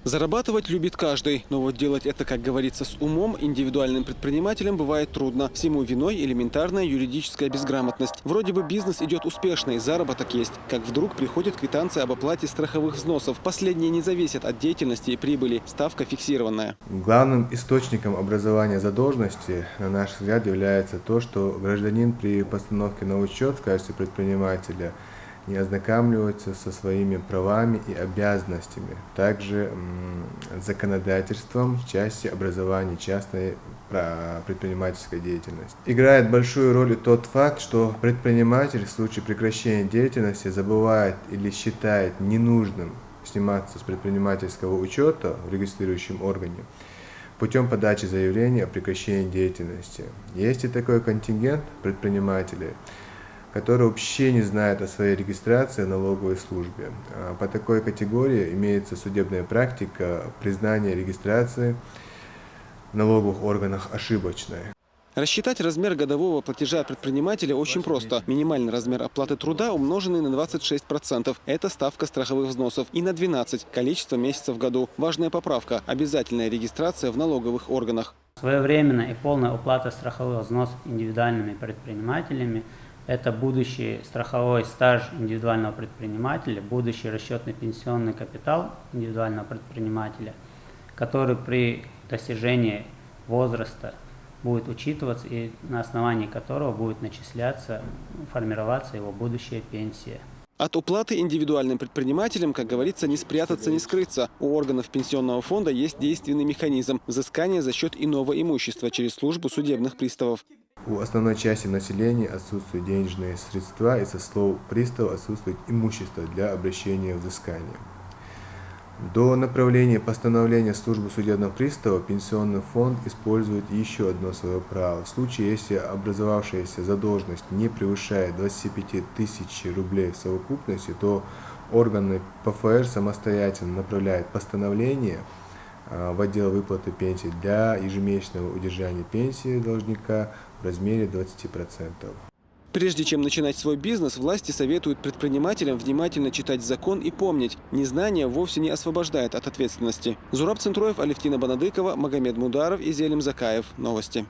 Зарабатывать любит каждый, но вот делать это, как говорится, с умом индивидуальным предпринимателям бывает трудно. Всему виной элементарная юридическая безграмотность. Вроде бы бизнес идет успешно и заработок есть. Как вдруг приходит квитанция об оплате страховых взносов. Последние не зависят от деятельности и прибыли. Ставка фиксированная. Главным источником образования задолженности, на наш взгляд, является то, что гражданин при постановке на учет в качестве предпринимателя не ознакомливается со своими правами и обязанностями, также законодательством в части образования частной предпринимательской деятельности. Играет большую роль и тот факт, что предприниматель в случае прекращения деятельности забывает или считает ненужным сниматься с предпринимательского учета в регистрирующем органе путем подачи заявления о прекращении деятельности. Есть и такой контингент предпринимателей, которые вообще не знают о своей регистрации в налоговой службе. По такой категории имеется судебная практика признания регистрации в налоговых органах ошибочной. Рассчитать размер годового платежа предпринимателя очень просто. Минимальный размер оплаты труда умноженный на 26%. Это ставка страховых взносов. И на 12% количество месяцев в году. Важная поправка. Обязательная регистрация в налоговых органах. Своевременная и полная уплата страховых взносов индивидуальными предпринимателями – это будущий страховой стаж индивидуального предпринимателя, будущий расчетный пенсионный капитал индивидуального предпринимателя, который при достижении возраста будет учитываться и на основании которого будет начисляться, формироваться его будущая пенсия. От уплаты индивидуальным предпринимателям, как говорится, не спрятаться, не скрыться. У органов пенсионного фонда есть действенный механизм – взыскания за счет иного имущества через службу судебных приставов. У основной части населения отсутствуют денежные средства, и со слов пристава отсутствует имущество для обращения взыскания. До направления постановления службы судебного пристава пенсионный фонд использует еще одно свое право. В случае, если образовавшаяся задолженность не превышает 25 тысяч рублей в совокупности, то органы ПФР самостоятельно направляют постановление в отдел выплаты пенсии для ежемесячного удержания пенсии должника в размере 20%. Прежде чем начинать свой бизнес, власти советуют предпринимателям внимательно читать закон и помнить, незнание вовсе не освобождает от ответственности. Зураб Центроев, Алевтина Банадыкова, Магомед Мударов и Зелим Закаев. Новости.